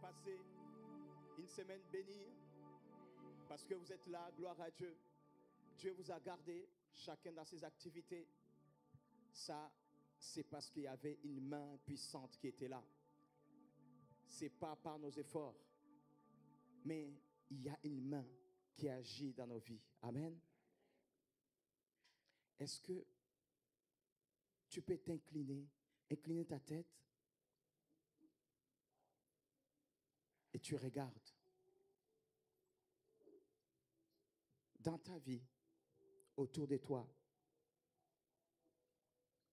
passé une semaine bénie parce que vous êtes là, gloire à Dieu. Dieu vous a gardé, chacun dans ses activités. Ça, c'est parce qu'il y avait une main puissante qui était là. Ce n'est pas par nos efforts, mais il y a une main qui agit dans nos vies. Amen. Est-ce que tu peux incliner ta tête et tu regardes dans ta vie, autour de toi,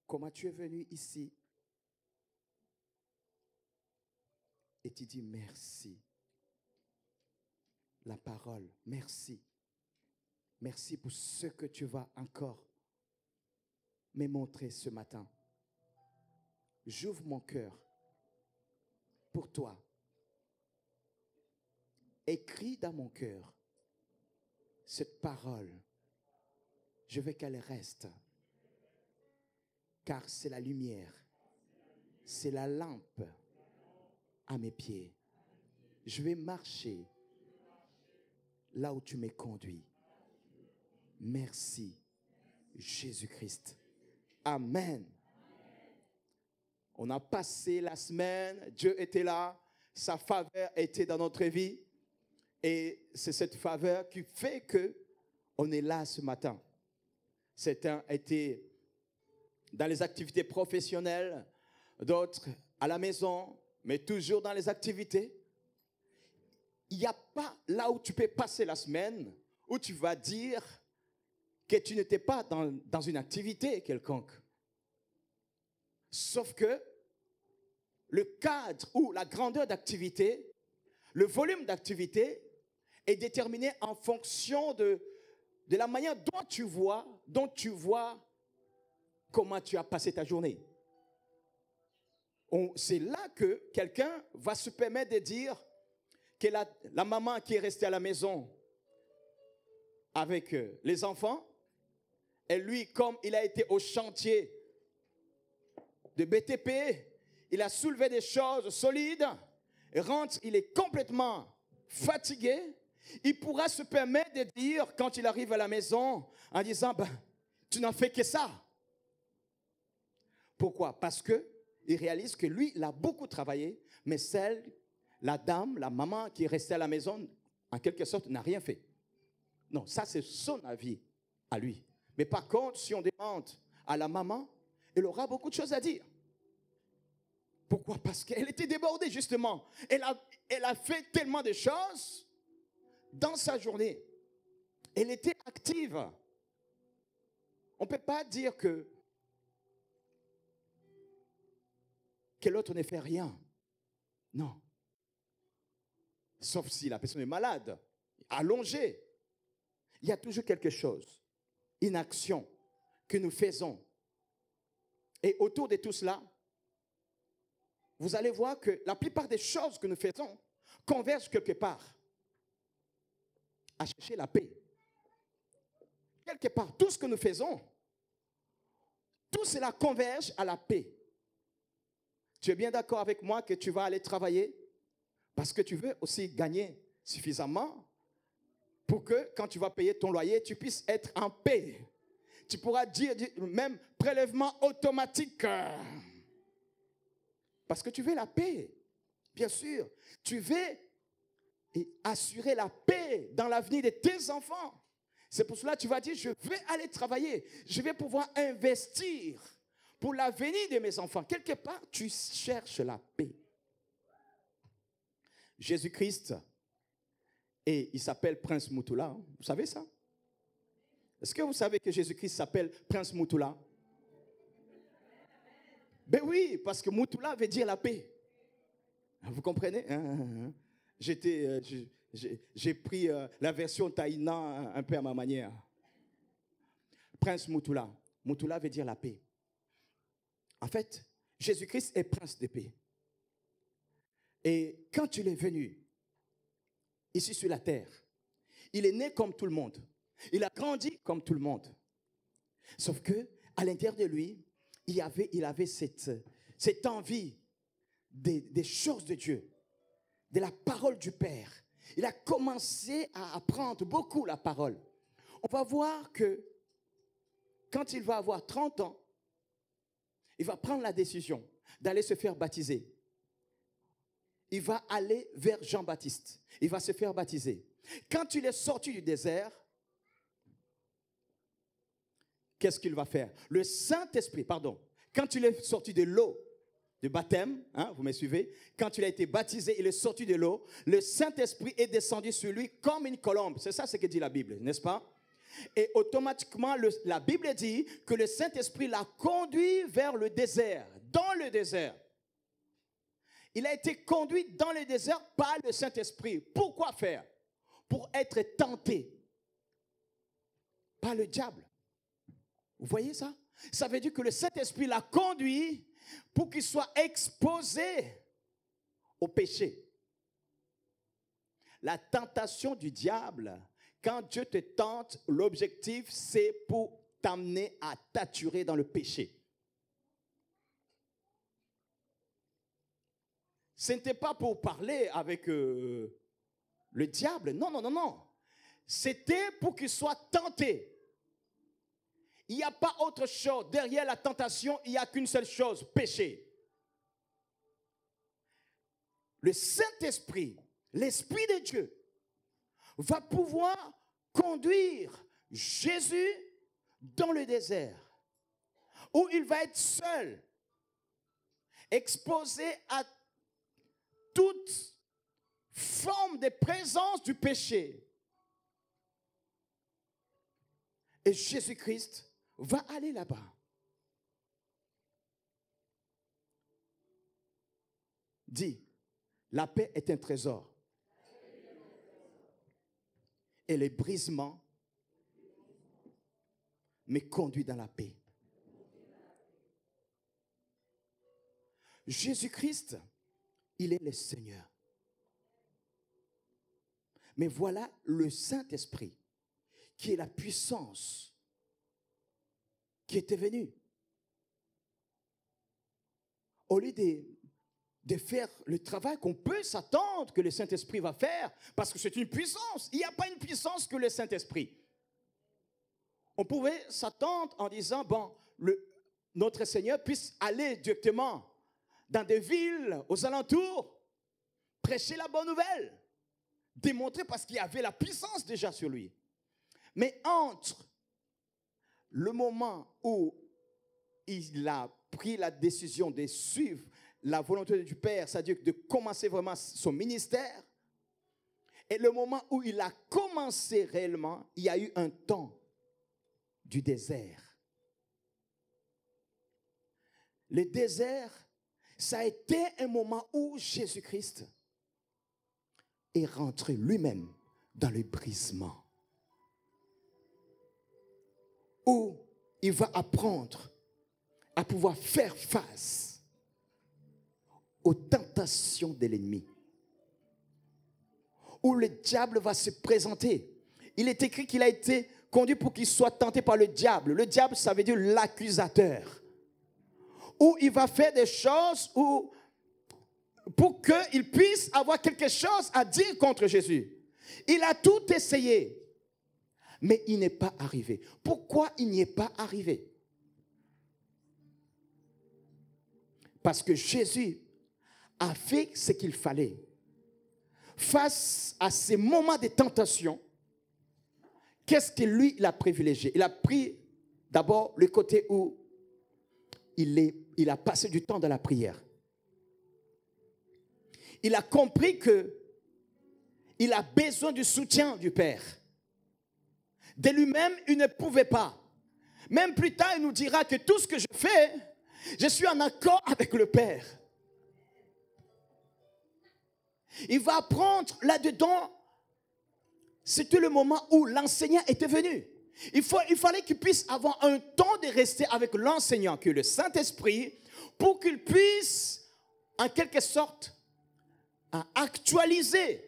comment tu es venu ici et tu dis merci. La parole, merci. Merci pour ce que tu vas encore me montrer ce matin. J'ouvre mon cœur pour toi. Écris dans mon cœur cette parole. Je veux qu'elle reste. Car c'est la lumière. C'est la lampe à mes pieds. Je vais marcher là où tu m'as conduit. Merci, Jésus-Christ. Amen. On a passé la semaine, Dieu était là, sa faveur était dans notre vie. Et c'est cette faveur qui fait qu'on est là ce matin. Certains étaient dans les activités professionnelles, d'autres à la maison, mais toujours dans les activités. Il n'y a pas là où tu peux passer la semaine où tu vas dire que tu n'étais pas dans une activité quelconque. Sauf que le cadre ou la grandeur d'activité, le volume d'activité est déterminé en fonction de la manière dont tu vois comment tu as passé ta journée. C'est là que quelqu'un va se permettre de dire que la maman qui est restée à la maison avec les enfants, et lui, comme il a été au chantier de BTP, il a soulevé des choses solides, il rentre, il est complètement fatigué, il pourra se permettre de dire, quand il arrive à la maison, en disant, tu n'en fais que ça. Pourquoi? Parce qu'il réalise que lui, il a beaucoup travaillé, mais la dame, la maman qui est restée à la maison, en quelque sorte, n'a rien fait. Non, ça c'est son avis à lui. Mais par contre, si on demande à la maman, elle aura beaucoup de choses à dire. Pourquoi? Parce qu'elle était débordée, justement. Elle a fait tellement de choses dans sa journée. Elle était active. On ne peut pas dire que l'autre ne fait rien. Non. Sauf si la personne est malade, allongée. Il y a toujours quelque chose, une action que nous faisons. Et autour de tout cela, vous allez voir que la plupart des choses que nous faisons convergent quelque part à chercher la paix. Quelque part, tout ce que nous faisons, tout cela converge à la paix. Tu es bien d'accord avec moi que tu vas aller travailler parce que tu veux aussi gagner suffisamment pour que quand tu vas payer ton loyer, tu puisses être en paix. Tu pourras dire même prélèvement automatique. Parce que tu veux la paix, bien sûr. Tu veux assurer la paix dans l'avenir de tes enfants. C'est pour cela que tu vas dire, je vais aller travailler. Je vais pouvoir investir pour l'avenir de mes enfants. Quelque part, tu cherches la paix. Jésus-Christ, et il s'appelle Prince Moutoula. Vous savez ça? Est-ce que vous savez que Jésus-Christ s'appelle Prince Moutoula? Ben oui, parce que Moutoula veut dire la paix. Vous comprenez? J'ai pris la version taïna un peu à ma manière. Prince Moutoula. Moutoula veut dire la paix. En fait, Jésus-Christ est prince de paix. Et quand il est venu ici sur la terre, il est né comme tout le monde. Il a grandi comme tout le monde. Sauf que à l'intérieur de lui, il avait cette envie des choses de Dieu. de la parole du Père. Il a commencé à apprendre beaucoup la parole. On va voir que quand il va avoir 30 ans, il va prendre la décision d'aller se faire baptiser. Il va aller vers Jean-Baptiste. Il va se faire baptiser. Quand il est sorti du désert, qu'est-ce qu'il va faire? Le Saint-Esprit, quand il est sorti de l'eau de baptême, vous me suivez? Quand il a été baptisé, il est sorti de l'eau, le Saint-Esprit est descendu sur lui comme une colombe. C'est ça ce que dit la Bible, n'est-ce pas? Et automatiquement, la Bible dit que le Saint-Esprit l'a conduit vers le désert, dans le désert. Il a été conduit dans le désert par le Saint-Esprit. Pourquoi faire? Pour être tenté par le diable. Vous voyez ça? Ça veut dire que le Saint-Esprit l'a conduit pour qu'il soit exposé au péché. La tentation du diable, quand Dieu te tente, l'objectif c'est pour t'amener à t'atturer dans le péché. Ce n'était pas pour parler avec le diable, non. C'était pour qu'il soit tenté. Il n'y a pas autre chose. Derrière la tentation, il n'y a qu'une seule chose, péché. Le Saint-Esprit, l'Esprit de Dieu, va pouvoir conduire Jésus dans le désert, où il va être seul, exposé à toute forme de présence du péché. Et Jésus-Christ va aller là-bas. Dis, la paix est un trésor. Et le brisement me conduit dans la paix. Jésus-Christ, il est le Seigneur. Mais voilà le Saint-Esprit, qui est la puissance qui était venue. Au lieu de faire le travail qu'on peut s'attendre que le Saint-Esprit va faire, parce que c'est une puissance. Il n'y a pas une puissance que le Saint-Esprit. On pouvait s'attendre en disant, notre Seigneur puisse aller directement dans des villes aux alentours, prêcher la bonne nouvelle, démontrer parce qu'il y avait la puissance déjà sur lui. Mais entre le moment où il a pris la décision de suivre la volonté du Père, c'est-à-dire de commencer vraiment son ministère, et le moment où il a commencé réellement, il y a eu un temps du désert. Le désert, ça a été un moment où Jésus-Christ est rentré lui-même dans le brisement, où il va apprendre à pouvoir faire face aux tentations de l'ennemi, où le diable va se présenter. Il est écrit qu'il a été conduit pour qu'il soit tenté par le diable. Le diable, ça veut dire l'accusateur. Où il va faire des choses pour qu'il puisse avoir quelque chose à dire contre Jésus. Il a tout essayé, mais il n'est pas arrivé. Pourquoi il n'y est pas arrivé? Parce que Jésus a fait ce qu'il fallait. Face à ces moments de tentation, qu'est-ce que lui, il a privilégié? Il a pris d'abord le côté où il a passé du temps dans la prière. Il a compris qu'il a besoin du soutien du Père. De lui-même, il ne pouvait pas. Même plus tard, il nous dira que tout ce que je fais, je suis en accord avec le Père. Il va apprendre là-dedans. C'était le moment où l'enseignant était venu. Il fallait qu'il puisse avoir un temps de rester avec l'enseignant, qui est le Saint-Esprit, pour qu'il puisse, en quelque sorte, actualiser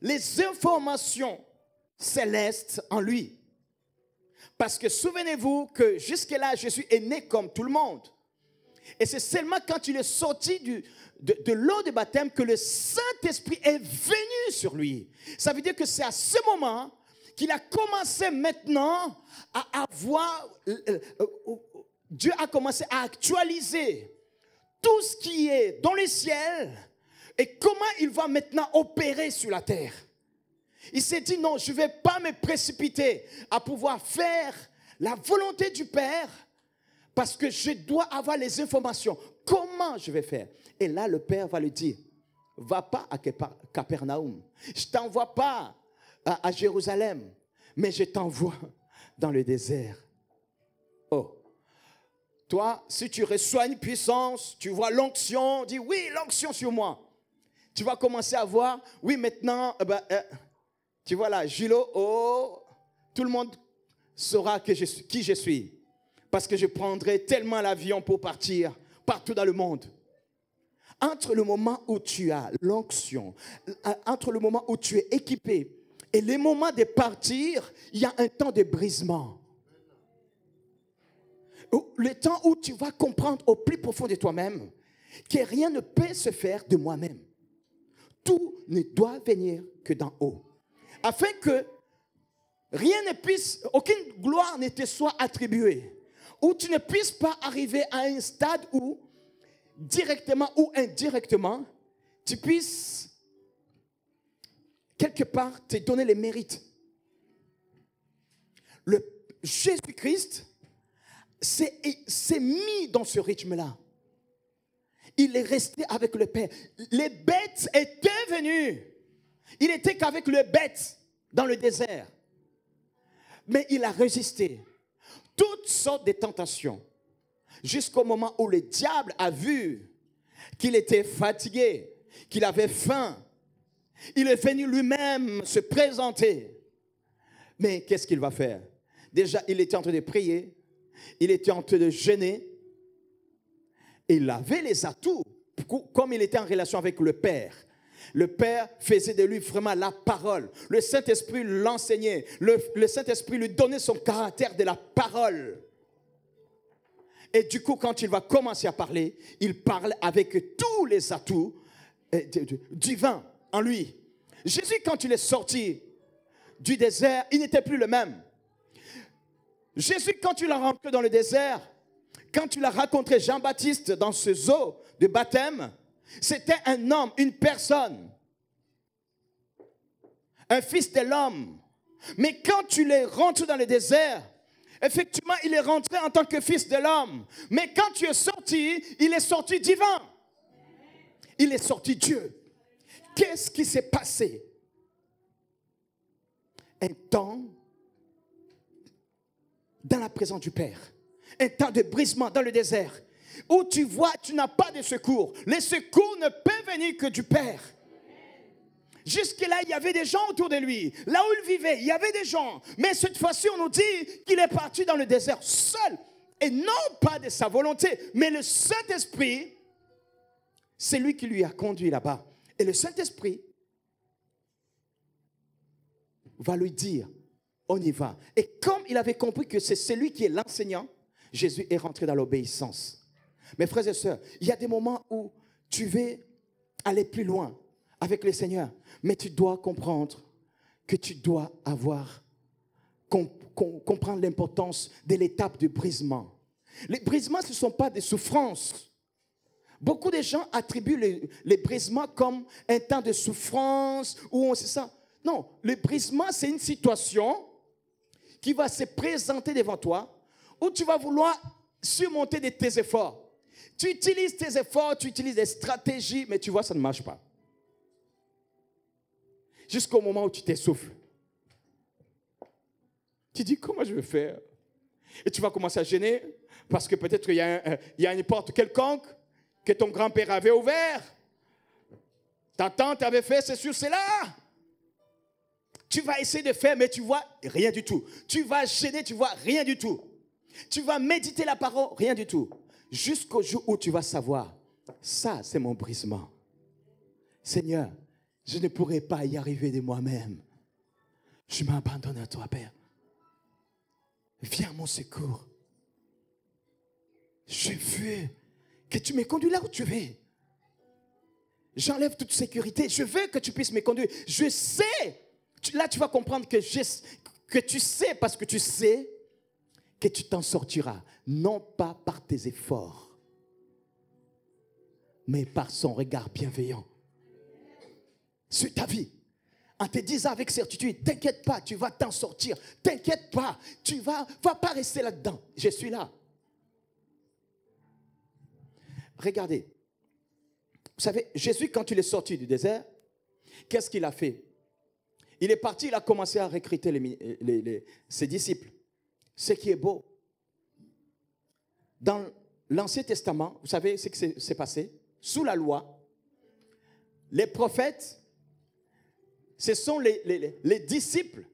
les informations célestes en lui. Parce que souvenez-vous que jusque-là, Jésus est né comme tout le monde. Et c'est seulement quand il est sorti de l'eau de baptême que le Saint-Esprit est venu sur lui. Ça veut dire que c'est à ce moment qu'il a commencé maintenant à avoir... Dieu a commencé à actualiser tout ce qui est dans les ciels et comment il va maintenant opérer sur la terre. Il s'est dit non, je ne vais pas me précipiter à pouvoir faire la volonté du Père parce que je dois avoir les informations. Comment je vais faire? Et là, le Père va lui dire, va pas à Capernaum. Je ne t'envoie pas à Jérusalem, mais je t'envoie dans le désert. Oh. Toi, si tu reçois une puissance, tu vois l'onction, dis oui, l'onction sur moi. Tu vas commencer à voir, oui, maintenant, tu vois là, Gilo, oh, tout le monde saura qui je suis. Parce que je prendrai tellement l'avion pour partir partout dans le monde. Entre le moment où tu as l'onction, entre le moment où tu es équipé et le moment de partir, il y a un temps de brisement. Le temps où tu vas comprendre au plus profond de toi-même que rien ne peut se faire de moi-même. Tout ne doit venir que d'en haut. Afin que rien ne puisse, aucune gloire ne te soit attribuée. Ou tu ne puisses pas arriver à un stade où, directement ou indirectement, tu puisses, quelque part, te donner les mérites. Le Jésus-Christ s'est mis dans ce rythme-là. Il est resté avec le Père. Les bêtes étaient venues. Il n'était qu'avec le bête dans le désert. Mais il a résisté. Toutes sortes de tentations. Jusqu'au moment où le diable a vu qu'il était fatigué, qu'il avait faim. Il est venu lui-même se présenter. Mais qu'est-ce qu'il va faire? Déjà, il était en train de prier. Il était en train de jeûner. Et il avait les atouts. Comme il était en relation avec le Père. Le Père faisait de lui vraiment la parole. Le Saint-Esprit l'enseignait. Le Saint-Esprit lui donnait son caractère de la parole. Et du coup, quand il va commencer à parler, il parle avec tous les atouts divins en lui. Jésus, quand il est sorti du désert, il n'était plus le même. Jésus, quand il a rentré dans le désert, quand il a rencontré Jean-Baptiste dans ce eau de baptême, c'était un homme, une personne, un fils de l'homme. Mais quand il est rentré dans le désert, effectivement, il est rentré en tant que fils de l'homme. Mais quand tu es sorti, il est sorti divin. Il est sorti Dieu. Qu'est-ce qui s'est passé? Un temps dans la présence du Père. Un temps de brisement dans le désert. Où tu vois, tu n'as pas de secours. Les secours ne peuvent venir que du Père. Jusque-là, il y avait des gens autour de lui. Là où il vivait, il y avait des gens. Mais cette fois-ci, on nous dit qu'il est parti dans le désert seul. Et non pas de sa volonté. Mais le Saint-Esprit, c'est lui qui lui a conduit là-bas. Et le Saint-Esprit va lui dire, on y va. Et comme il avait compris que c'est celui qui est l'enseignant, Jésus est rentré dans l'obéissance. Mes frères et sœurs, il y a des moments où tu veux aller plus loin avec le Seigneur, mais tu dois comprendre que tu dois comprendre l'importance de l'étape du brisement. Les brisements, ce ne sont pas des souffrances. Beaucoup de gens attribuent les brisements comme un temps de souffrance ou c'est ça. Non, le brisement, c'est une situation qui va se présenter devant toi où tu vas vouloir surmonter de tes efforts. Tu utilises tes efforts, tu utilises des stratégies, mais tu vois, ça ne marche pas. Jusqu'au moment où tu t'essouffles. Tu dis, comment je vais faire? Et tu vas commencer à gêner parce que peut-être qu'il y a une porte quelconque que ton grand-père avait ouverte. Ta tante avait fait, c'est sûr, c'est là. Tu vas essayer de faire, mais tu vois rien du tout. Tu vas gêner, tu vois rien du tout. Tu vas méditer la parole, rien du tout. Jusqu'au jour où tu vas savoir, ça c'est mon brisement. Seigneur, je ne pourrai pas y arriver de moi-même. Je m'abandonne à toi, Père. Viens à mon secours. Je veux que tu me conduis là où tu veux. J'enlève toute sécurité. Je veux que tu puisses me conduire. Je sais. Là, tu vas comprendre que tu sais, parce que tu sais que tu t'en sortiras. Non pas par tes efforts, mais par son regard bienveillant sur ta vie. En te disant avec certitude, t'inquiète pas, tu vas t'en sortir. T'inquiète pas, tu vas pas rester là-dedans. Je suis là. Regardez. Vous savez, Jésus, quand il est sorti du désert, qu'est-ce qu'il a fait? Il est parti, il a commencé à recruter ses disciples. Ce qui est beau. Dans l'Ancien Testament, vous savez ce qui s'est passé? Sous la loi, les prophètes, ce sont les disciples,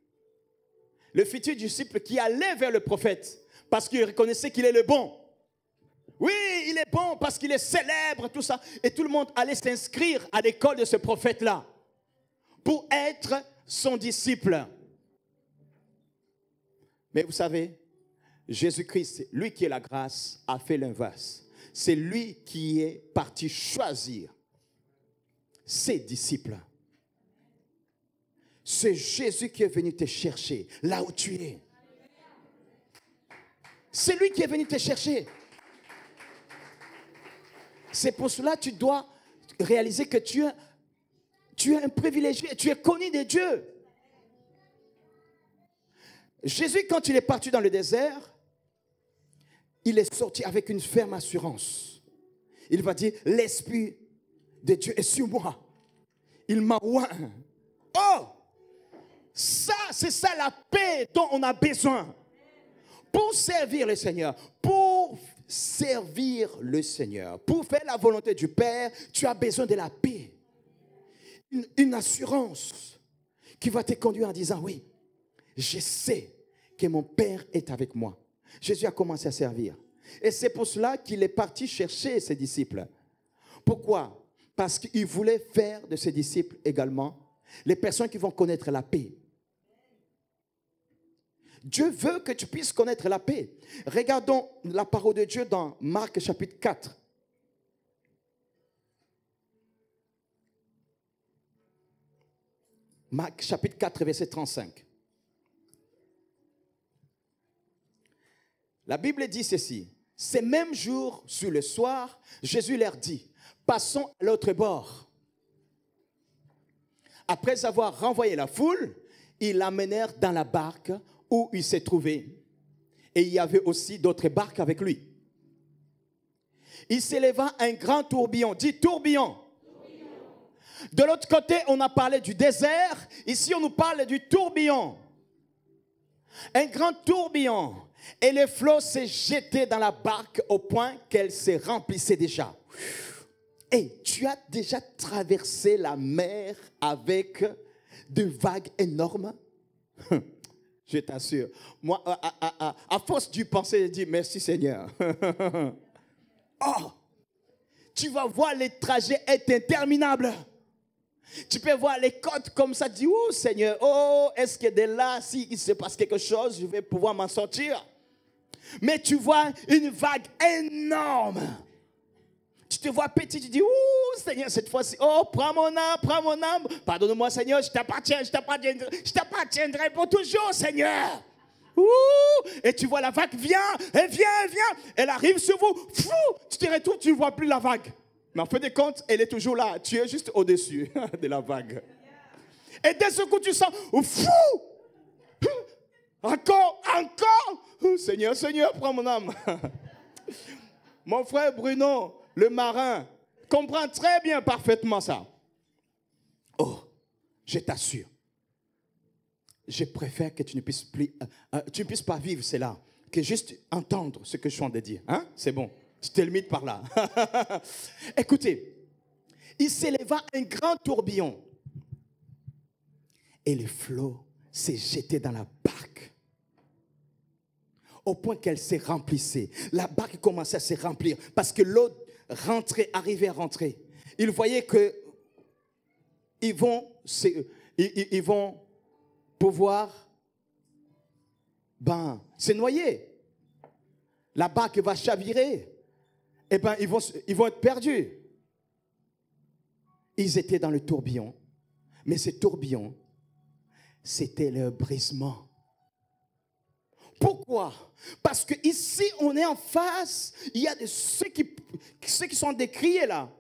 le futur disciple qui allait vers le prophète parce qu'il reconnaissait qu'il est le bon. Oui, il est bon parce qu'il est célèbre, tout ça. Et tout le monde allait s'inscrire à l'école de ce prophète-là pour être son disciple. Mais vous savez, Jésus-Christ, lui qui est la grâce, a fait l'inverse. C'est lui qui est parti choisir ses disciples. C'est Jésus qui est venu te chercher là où tu es. C'est lui qui est venu te chercher. C'est pour cela que tu dois réaliser que tu es un privilégié, tu es connu de Dieu. Jésus, quand il est parti dans le désert, il est sorti avec une ferme assurance. Il va dire, l'Esprit de Dieu est sur moi. Il m'a oint. Oh, ça, c'est ça la paix dont on a besoin. Pour servir le Seigneur, pour faire la volonté du Père, tu as besoin de la paix. Une assurance qui va te conduire en disant, oui, je sais que mon Père est avec moi. Jésus a commencé à servir. Et c'est pour cela qu'il est parti chercher ses disciples. Pourquoi? Parce qu'il voulait faire de ses disciples également les personnes qui vont connaître la paix. Dieu veut que tu puisses connaître la paix. Regardons la parole de Dieu dans Marc chapitre 4. Marc chapitre 4, verset 35. La Bible dit ceci. Ces mêmes jours, sur le soir, Jésus leur dit, passons à l'autre bord. Après avoir renvoyé la foule, ils l'amenèrent dans la barque où il s'est trouvé. Et il y avait aussi d'autres barques avec lui. Il s'éleva un grand tourbillon. Dis tourbillon. De l'autre côté, on a parlé du désert. Ici, on nous parle du tourbillon. Un grand tourbillon. Et le flot s'est jeté dans la barque au point qu'elle se remplissait déjà. Et tu as déjà traversé la mer avec de vagues énormes? Je t'assure. Moi, à force d'y penser, je dis merci Seigneur. Oh, tu vas voir les trajets être interminables. Tu peux voir les côtes comme ça, tu dis, oh Seigneur, oh, est-ce que de là, s'il se passe quelque chose, je vais pouvoir m'en sortir? Mais tu vois une vague énorme. Tu te vois petit, tu dis, oh Seigneur, cette fois-ci, oh, prends mon âme. Pardonne-moi Seigneur, je t'appartiendrai pour toujours Seigneur. Ouh, et tu vois la vague vient. Elle arrive sur vous. Fou, tu te retrouves, tu ne vois plus la vague. Mais en fin de compte, elle est toujours là. Tu es juste au-dessus de la vague. Et d'un seul coup, tu sens, fou, encore. Seigneur, prends mon âme. Mon frère Bruno, le marin, comprend très bien, parfaitement ça. Oh, je t'assure. Je préfère que tu ne puisses pas vivre cela, que juste entendre ce que je suis en train de dire. Hein? C'est bon, je te limite par là. Écoutez, il s'éleva un grand tourbillon et le flot s'est jeté dans la barque au point qu'elle s'est remplissée. La barque commençait à se remplir parce que l'eau arrivait à rentrer. Ils voyaient que ils vont pouvoir se noyer. La barque va chavirer. eh bien, ils vont être perdus. Ils étaient dans le tourbillon, mais ce tourbillon, c'était leur brisement. Pourquoi? Parce qu'ici, on est en face, il y a ceux qui sont décriés là,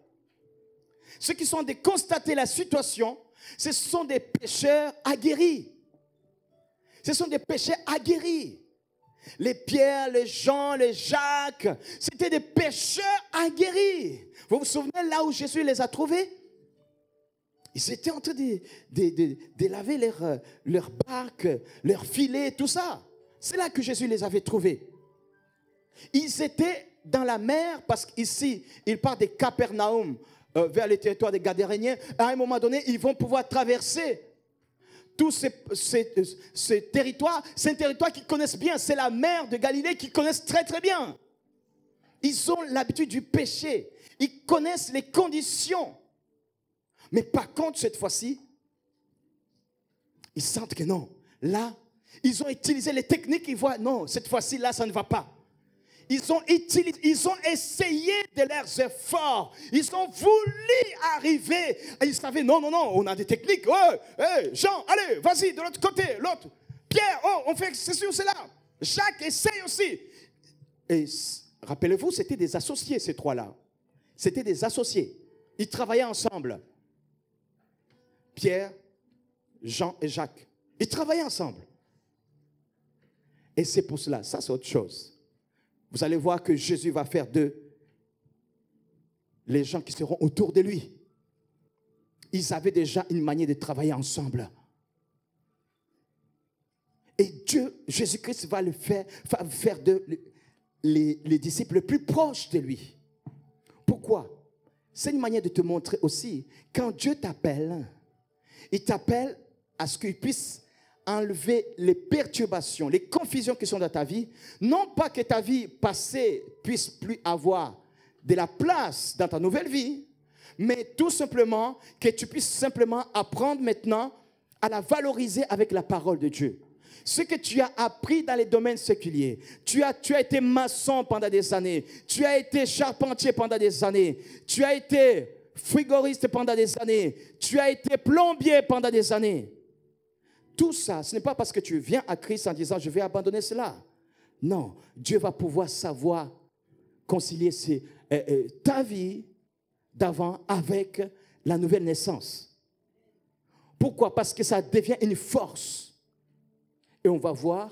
ceux qui sont de constater la situation, ce sont des pécheurs aguerris. Ce sont des pécheurs aguerris. Les Pierre, les Jean, les Jacques, c'était des pécheurs aguerris. Vous vous souvenez là où Jésus les a trouvés? Ils étaient en train de laver leur barque, leur filet, tout ça. C'est là que Jésus les avait trouvés. Ils étaient dans la mer parce qu'ici, ils partent de Capernaum vers le territoire des Gadaréniens. À un moment donné, ils vont pouvoir traverser tout ce territoire. C'est un territoire qu'ils connaissent bien. C'est la mer de Galilée qu'ils connaissent très très bien. Ils ont l'habitude du péché. Ils connaissent les conditions. Mais par contre, cette fois-ci, ils sentent que non. Là, ils ont utilisé les techniques. Ils voient, non, cette fois-ci, là, ça ne va pas. Ils ont essayé de leurs efforts. Ils ont voulu arriver. Et ils savaient, non, on a des techniques. Oh, hey, Jean, allez, vas-y, de l'autre côté. L'autre, Pierre, oh, on fait ceci ou cela. Jacques essaye aussi. Et rappelez-vous, c'était des associés, ces trois-là. C'était des associés. Ils travaillaient ensemble. Pierre, Jean et Jacques. Ils travaillaient ensemble. Et c'est pour cela, ça c'est autre chose. Vous allez voir que Jésus va faire d'eux les gens qui seront autour de lui. Ils avaient déjà une manière de travailler ensemble. Et Dieu, Jésus-Christ va faire d'eux les disciples les plus proches de lui. Pourquoi? C'est une manière de te montrer aussi, quand Dieu t'appelle, il t'appelle à ce qu'il puisse enlever les perturbations, les confusions qui sont dans ta vie. Non pas que ta vie passée puisse plus avoir de la place dans ta nouvelle vie, mais tout simplement que tu puisses simplement apprendre maintenant à la valoriser avec la parole de Dieu. Ce que tu as appris dans les domaines séculiers, tu as été maçon pendant des années, tu as été charpentier pendant des années, tu as été frigoriste pendant des années, tu as été plombier pendant des années. Tout ça, ce n'est pas parce que tu viens à Christ en disant je vais abandonner cela. Non, Dieu va pouvoir savoir concilier ta vie d'avant avec la nouvelle naissance. Pourquoi? Parce que ça devient une force. Et on va voir,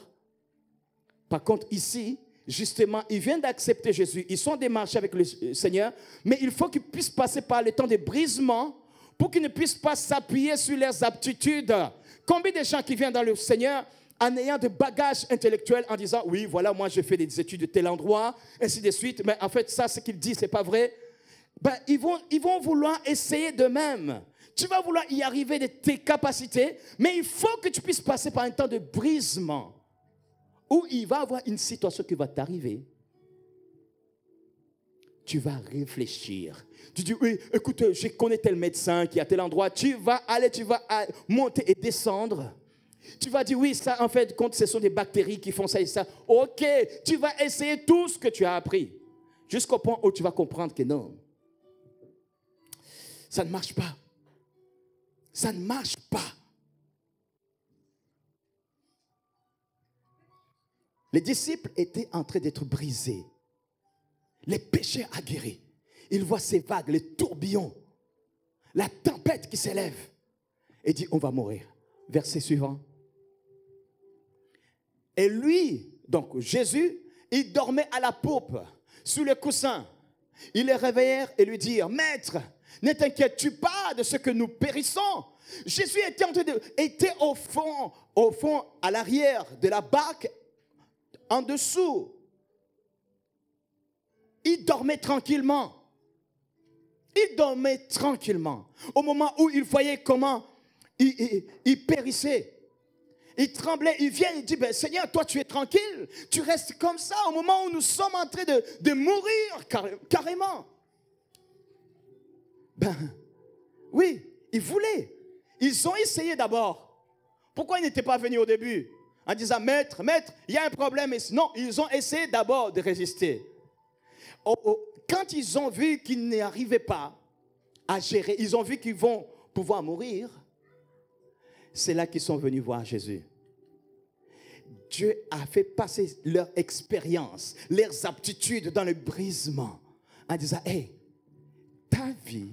par contre ici, justement, ils viennent d'accepter Jésus. Ils sont démarchés avec le Seigneur, mais il faut qu'ils puissent passer par le temps de brisement pour qu'ils ne puissent pas s'appuyer sur leurs aptitudes. Combien de gens qui viennent dans le Seigneur en ayant des bagages intellectuels en disant, oui, voilà, moi j'ai fait des études de tel endroit, ainsi de suite, mais en fait, ça, ce qu'il dit, ce n'est pas vrai. Ben, ils vont vouloir essayer d'eux-mêmes. Tu vas vouloir y arriver de tes capacités, mais il faut que tu puisses passer par un temps de brisement où il va y avoir une situation qui va t'arriver. Tu vas réfléchir. Tu dis, oui, écoute, je connais tel médecin qui est à tel endroit. Tu vas monter et descendre. Tu vas dire, oui, ça, en fait, compte, ce sont des bactéries qui font ça et ça. OK, tu vas essayer tout ce que tu as appris. Jusqu'au point où tu vas comprendre que non. Ça ne marche pas. Ça ne marche pas. Les disciples étaient en train d'être brisés. Les péchés aguerris. Ils voient ces vagues, les tourbillons, la tempête qui s'élève. Et dit, on va mourir. Verset suivant. Et lui, donc Jésus, il dormait à la poupe, sous le coussin. Ils les réveillèrent et lui dirent, Maître, ne t'inquiètes-tu pas de ce que nous périssons? Jésus était au fond, à l'arrière de la barque, en dessous. Il dormait tranquillement. Il dormait tranquillement. Au moment où il voyait comment il périssait. Il tremblait, il vient, il dit, ben, Seigneur, toi tu es tranquille. Tu restes comme ça au moment où nous sommes en train de mourir carrément. Ben, oui, ils voulaient. Ils ont essayé d'abord. Pourquoi ils n'étaient pas venus au début? En disant, maître, il y a un problème. Non, ils ont essayé d'abord de résister. Quand ils ont vu qu'ils n'y arrivaient pas à gérer, ils ont vu qu'ils vont pouvoir mourir, c'est là qu'ils sont venus voir Jésus. Dieu a fait passer leur expérience, leurs aptitudes dans le brisement, en disant, hey, ta vie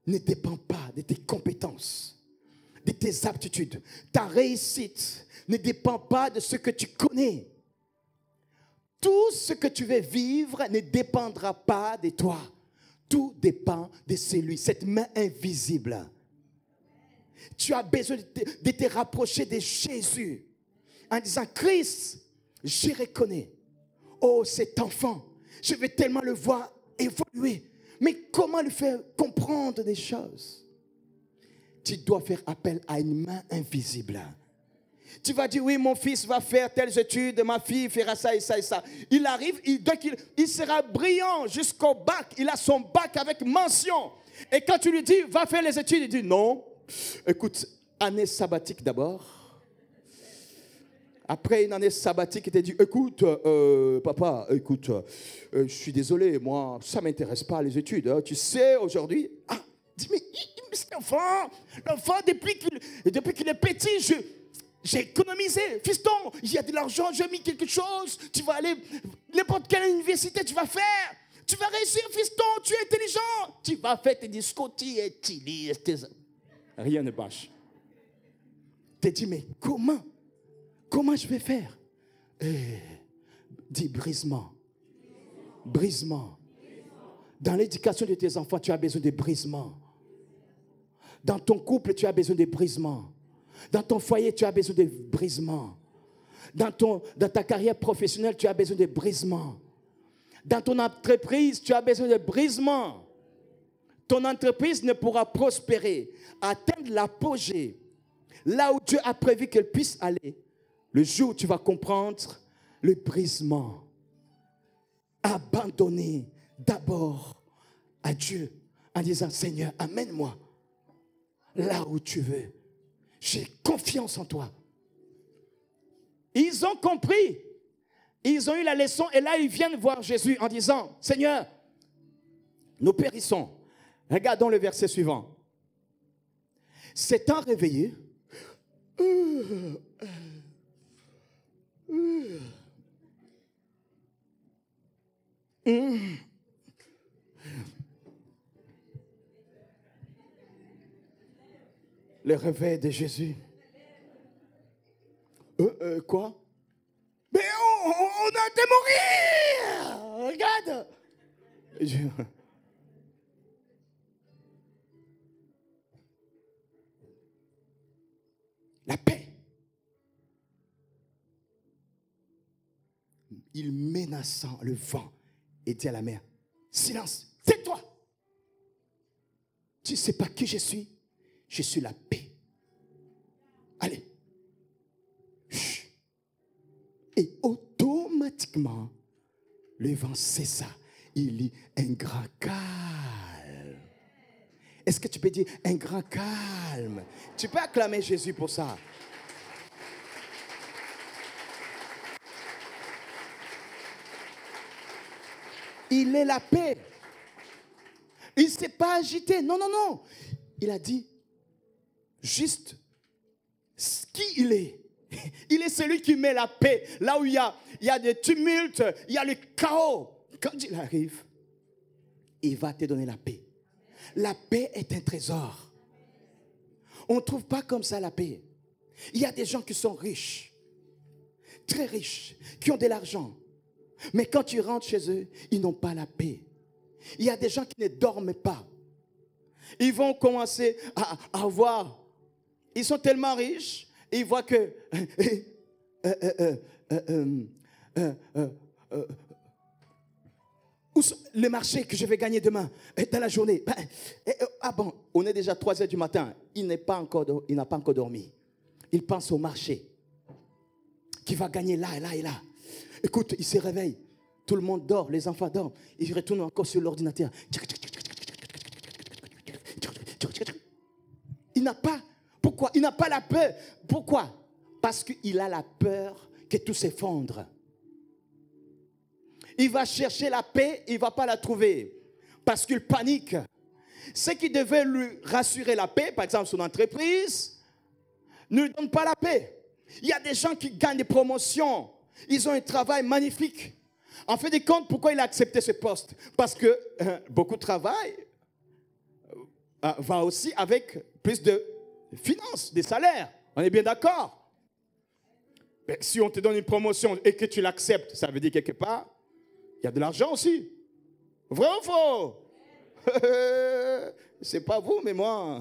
ne dépend pas de tes compétences, de tes aptitudes. Ta réussite ne dépend pas de ce que tu connais. Tout ce que tu veux vivre ne dépendra pas de toi. Tout dépend de celui, cette main invisible. Tu as besoin de te rapprocher de Jésus en disant, Christ, je reconnais. Oh, cet enfant, je vais tellement le voir évoluer. Mais comment lui faire comprendre des choses? Tu dois faire appel à une main invisible. Tu vas dire, oui, mon fils va faire telles études, ma fille fera ça et ça et ça. Il arrive, il sera brillant jusqu'au bac. Il a son bac avec mention. Et quand tu lui dis, va faire les études, il dit, non. Écoute, année sabbatique d'abord. Après une année sabbatique, il t'a dit, écoute, papa, écoute, je suis désolé, moi, ça ne m'intéresse pas les études. Hein. Tu sais, aujourd'hui, dis, mais cet enfant, depuis qu'il est petit, j'ai économisé. Fiston, il y a de l'argent, j'ai mis quelque chose. Tu vas aller, n'importe quelle université, tu vas faire. Tu vas réussir, fiston, tu es intelligent. Tu vas faire tes discours, tu lis. Rien ne marche. Tu te dis, mais comment je vais faire? Dis brisement. Brisement. Dans l'éducation de tes enfants, tu as besoin de brisement. Dans ton couple, tu as besoin de brisement. Dans ton foyer, tu as besoin de brisement. Dans ta carrière professionnelle, tu as besoin de brisement. Dans ton entreprise, tu as besoin de brisement. Ton entreprise ne pourra prospérer, atteindre l'apogée, là où Dieu a prévu qu'elle puisse aller, le jour où tu vas comprendre le brisement. Abandonner d'abord à Dieu en disant, Seigneur, amène-moi là où tu veux. J'ai confiance en toi. Ils ont compris. Ils ont eu la leçon et là ils viennent voir Jésus en disant, Seigneur, nous périssons. Regardons le verset suivant. S'étant réveillé, le réveil de Jésus. Quoi? Mais on a été mourir! Regarde! La paix. Il menaçant le vent et dit à la mer, silence, tais-toi. Tu ne sais pas qui je suis? Je suis la paix. Allez. Chut. Et automatiquement, le vent cessa. Il y a un grand calme. Est-ce que tu peux dire un grand calme? Tu peux acclamer Jésus pour ça. Il est la paix. Il ne s'est pas agité. Non, non, non. Il a dit juste qui il est. Il est celui qui met la paix. Là où il y a des tumultes, il y a le chaos. Quand il arrive, il va te donner la paix. La paix est un trésor. On ne trouve pas comme ça la paix. Il y a des gens qui sont riches, très riches, qui ont de l'argent. Mais quand tu rentres chez eux, ils n'ont pas la paix. Il y a des gens qui ne dorment pas. Ils vont commencer à avoir. Ils sont tellement riches, et ils voient que où sont le marché que je vais gagner demain, dans la journée. Ah bon, on est déjà 3 heures du matin. Il n'a pas encore dormi. Il pense au marché qui va gagner là et là et là. Écoute, il se réveille. Tout le monde dort, les enfants dorment. Il retourne encore sur l'ordinateur. Il n'a pas. Pourquoi? Il n'a pas la peur. Pourquoi? Parce qu'il a la peur que tout s'effondre. Il va chercher la paix, il ne va pas la trouver. Parce qu'il panique. Ce qui devait lui rassurer la paix, par exemple son entreprise, ne lui donne pas la paix. Il y a des gens qui gagnent des promotions. Ils ont un travail magnifique. En fin de compte, pourquoi il a accepté ce poste? Parce que beaucoup de travail va aussi avec plus de finances, des salaires. On est bien d'accord? Mais si on te donne une promotion et que tu l'acceptes, ça veut dire quelque part, il y a de l'argent aussi. Vrai ou faux? C'est pas vous, mais moi,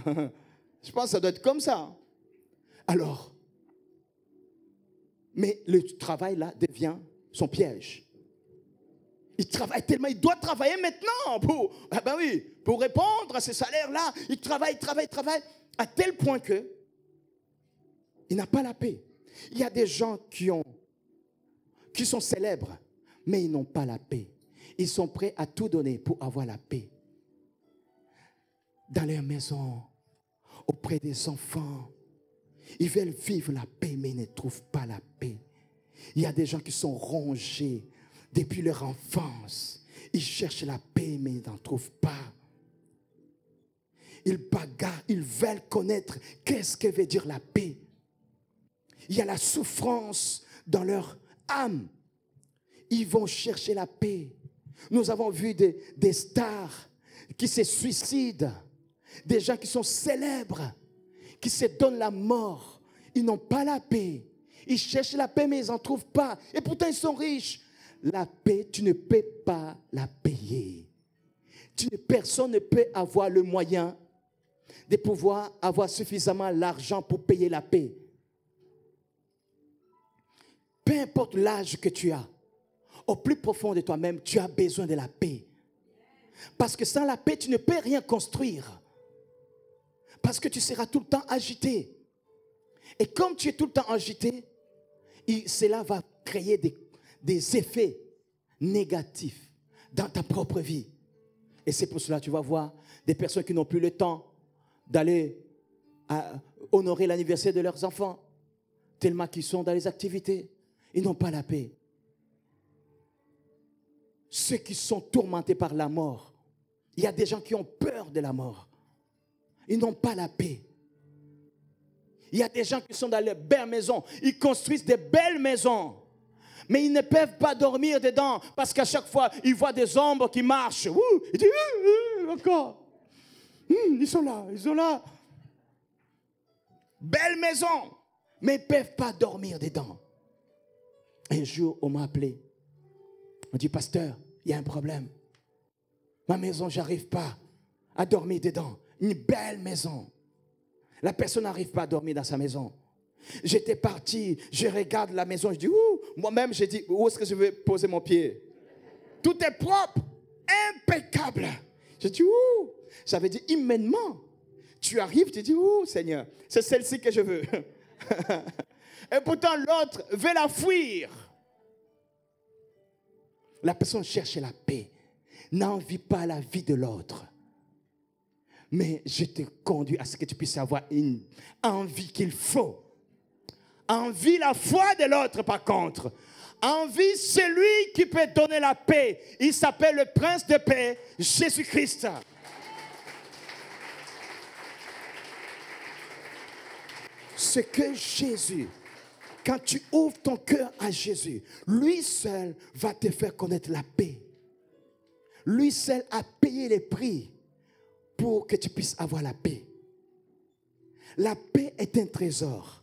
je pense que ça doit être comme ça. Alors, mais le travail là devient son piège. Il travaille tellement, il doit travailler maintenant pour répondre à ces salaires-là. Il travaille, à tel point que il n'a pas la paix. Il y a des gens qui sont célèbres, mais ils n'ont pas la paix. Ils sont prêts à tout donner pour avoir la paix. Dans leur maison, auprès des enfants, ils veulent vivre la paix, mais ils ne trouvent pas la paix. Il y a des gens qui sont rongés depuis leur enfance. Ils cherchent la paix, mais ils n'en trouvent pas. Ils bagarrent, ils veulent connaître qu'est-ce que veut dire la paix. Il y a la souffrance dans leur âme. Ils vont chercher la paix. Nous avons vu des stars qui se suicident, des gens qui sont célèbres, qui se donnent la mort. Ils n'ont pas la paix. Ils cherchent la paix, mais ils n'en trouvent pas. Et pourtant, ils sont riches. La paix, tu ne peux pas la payer. Personne ne peut avoir le moyen de pouvoir avoir suffisamment l'argent pour payer la paix. Peu importe l'âge que tu as, au plus profond de toi-même, tu as besoin de la paix. Parce que sans la paix, tu ne peux rien construire. Parce que tu seras tout le temps agité. Et comme tu es tout le temps agité, cela va créer des effets négatifs dans ta propre vie. Et c'est pour cela que tu vas voir des personnes qui n'ont plus le temps d'aller honorer l'anniversaire de leurs enfants, tellement qu'ils sont dans les activités. Ils n'ont pas la paix. Ceux qui sont tourmentés par la mort, il y a des gens qui ont peur de la mort. Ils n'ont pas la paix. Il y a des gens qui sont dans les belles maisons. Ils construisent des belles maisons. Mais ils ne peuvent pas dormir dedans parce qu'à chaque fois, ils voient des ombres qui marchent. Ils disent, encore. Ils sont là. Belle maison. Mais ils ne peuvent pas dormir dedans. Un jour, on m'a appelé. On dit, pasteur, il y a un problème. Ma maison, je n'arrive pas à dormir dedans. Une belle maison. La personne n'arrive pas à dormir dans sa maison. J'étais parti, je regarde la maison, je dis, moi-même, j'ai dit, où est-ce que je vais poser mon pied? Tout est propre, impeccable. Je dis, ça veut dire immédiatement. Tu arrives, tu dis, Seigneur, c'est celle-ci que je veux. Et pourtant, l'autre veut la fuir. La personne cherche la paix, n'envie pas la vie de l'autre. Mais je te conduis à ce que tu puisses avoir une envie qu'il faut. Envie la foi de l'autre, par contre. Envie celui qui peut donner la paix. Il s'appelle le Prince de paix, Jésus-Christ. C'est que Jésus, quand tu ouvres ton cœur à Jésus, lui seul va te faire connaître la paix. Lui seul a payé les prix pour que tu puisses avoir la paix. La paix est un trésor.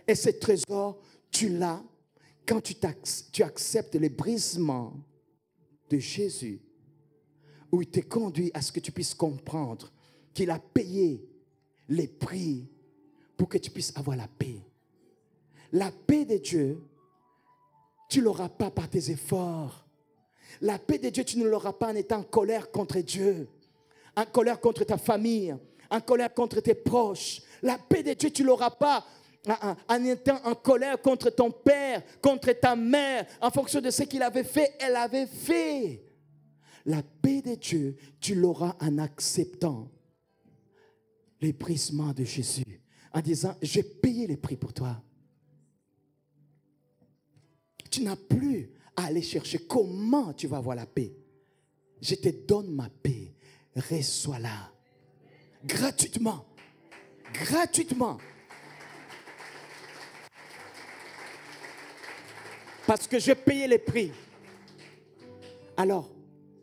Et ce trésor, tu l'as quand tu acceptes le brisement de Jésus, où il te conduit à ce que tu puisses comprendre qu'il a payé les prix pour que tu puisses avoir la paix. La paix de Dieu, tu ne l'auras pas par tes efforts. La paix de Dieu, tu ne l'auras pas en étant en colère contre Dieu, en colère contre ta famille, en colère contre tes proches. La paix de Dieu, tu ne l'auras pas en étant en colère contre ton père, contre ta mère, en fonction de ce qu'il avait fait, elle avait fait. La paix de Dieu, tu l'auras en acceptant les brisements de Jésus, en disant, j'ai payé les prix pour toi. Tu n'as plus aller chercher. Comment tu vas avoir la paix? Je te donne ma paix. Reçois-la. Gratuitement. Gratuitement. Parce que je payais les prix. Alors,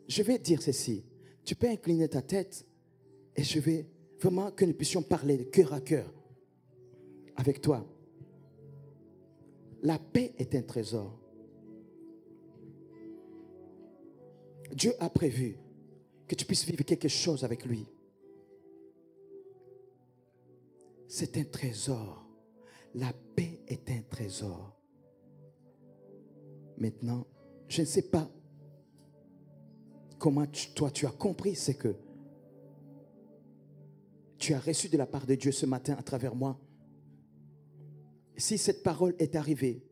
je vais dire ceci. Tu peux incliner ta tête et je vais vraiment que nous puissions parler de cœur à cœur avec toi. La paix est un trésor. Dieu a prévu que tu puisses vivre quelque chose avec lui. C'est un trésor. La paix est un trésor. Maintenant, je ne sais pas comment toi tu as compris, c'est que tu as reçu de la part de Dieu ce matin à travers moi. Si cette parole est arrivée,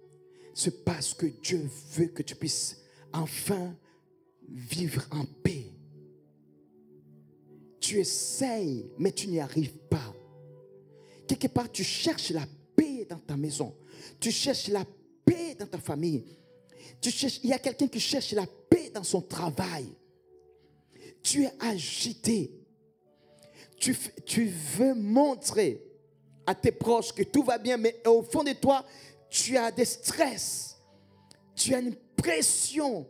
c'est parce que Dieu veut que tu puisses enfin vivre en paix. Tu essayes, mais tu n'y arrives pas. Quelque part, tu cherches la paix dans ta maison. Tu cherches la paix dans ta famille. Il y a quelqu'un qui cherche la paix dans son travail. Tu es agité. Tu veux montrer à tes proches que tout va bien, mais au fond de toi, tu as des stress. Tu as une pression.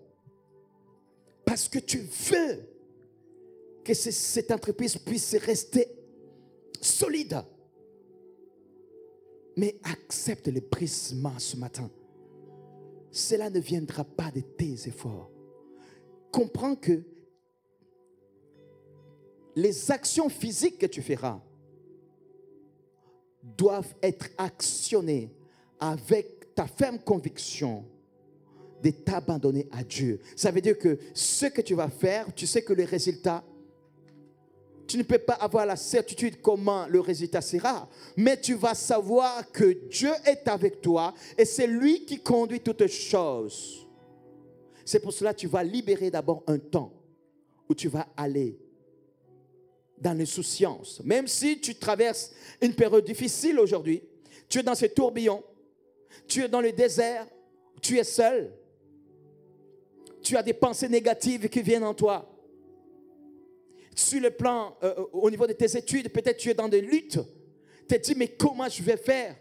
Parce que tu veux que cette entreprise puisse rester solide. Mais accepte le brisement ce matin. Cela ne viendra pas de tes efforts. Comprends que les actions physiques que tu feras doivent être actionnées avec ta ferme conviction de t'abandonner à Dieu. Ça veut dire que ce que tu vas faire, tu sais que le résultat, tu ne peux pas avoir la certitude comment le résultat sera, mais tu vas savoir que Dieu est avec toi et c'est lui qui conduit toutes choses. C'est pour cela que tu vas libérer d'abord un temps où tu vas aller dans l'insouciance. Même si tu traverses une période difficile aujourd'hui, tu es dans ce tourbillon, tu es dans le désert, tu es seul, tu as des pensées négatives qui viennent en toi. Sur le plan, au niveau de tes études, peut-être tu es dans des luttes. Tu te dis, mais comment je vais faire?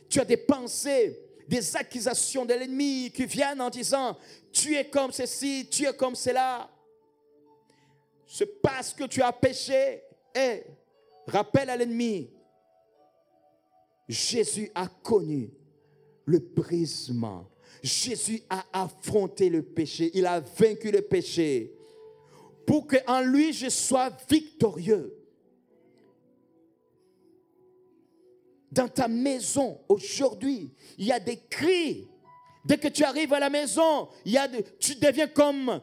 Tu as des pensées, des accusations de l'ennemi qui viennent en disant, tu es comme ceci, tu es comme cela. C'est parce que tu as péché. Et rappelle à l'ennemi, Jésus a connu le brisement. Jésus a affronté le péché. Il a vaincu le péché. Pour qu'en lui, je sois victorieux. Dans ta maison, aujourd'hui, il y a des cris. Dès que tu arrives à la maison, tu deviens comme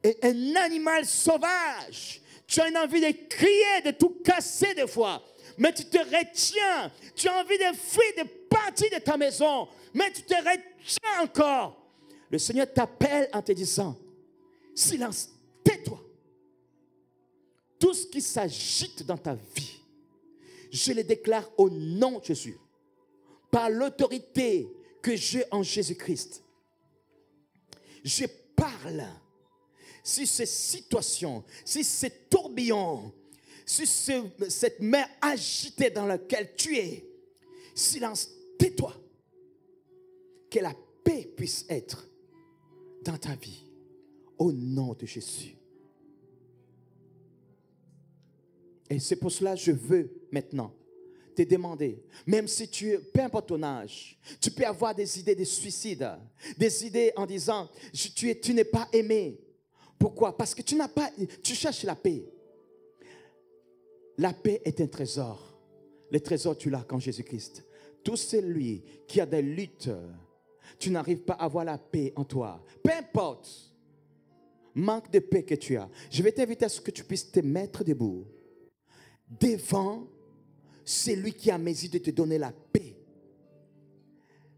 un animal sauvage. Tu as une envie de crier, de tout casser des fois. Mais tu te retiens. Tu as envie de fuir, de partir de ta maison. Mais tu te retiens encore. Le Seigneur t'appelle en te disant, silence, tais-toi. Tout ce qui s'agite dans ta vie, je le déclare au nom de Jésus, par l'autorité que j'ai en Jésus-Christ. Je parle si ces situations, si ces tourbillons, si cette mer agitée dans laquelle tu es, silence, tais-toi. Que la paix puisse être dans ta vie, au nom de Jésus. Et c'est pour cela que je veux maintenant te demander, même si peu importe ton âge, tu peux avoir des idées de suicide, des idées en disant, tu n'es pas aimé. Pourquoi? Parce que tu cherches la paix. La paix est un trésor. Le trésor, tu l'as qu'en Jésus-Christ. Tout celui qui a des luttes, tu n'arrives pas à avoir la paix en toi. Peu importe, manque de paix que tu as. Je vais t'inviter à ce que tu puisses te mettre debout. Devant celui qui a mesure de te donner la paix.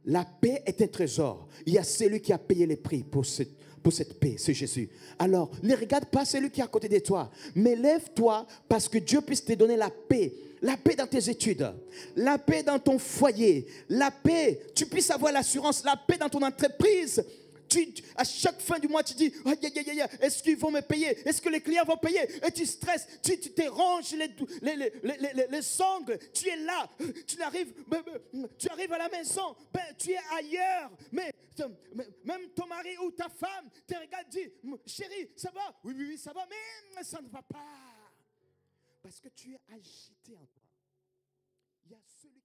La paix est un trésor. Il y a celui qui a payé les prix pour cette paix, c'est Jésus. Alors, ne regarde pas celui qui est à côté de toi, mais lève-toi parce que Dieu puisse te donner la paix. La paix dans tes études, la paix dans ton foyer, la paix, tu puisses avoir l'assurance, la paix dans ton entreprise. À chaque fin du mois, tu dis, aïe, aïe, aïe, aïe, est-ce qu'ils vont me payer? Est-ce que les clients vont payer? Et tu stresses, tu t'éranges les ongles, tu es là, tu arrives à la maison, tu es ailleurs, mais même ton mari ou ta femme te regarde, dit, chérie, ça va? Oui, oui, oui, ça va, mais ça ne va pas. Parce que tu es agité en toi. Il y a celui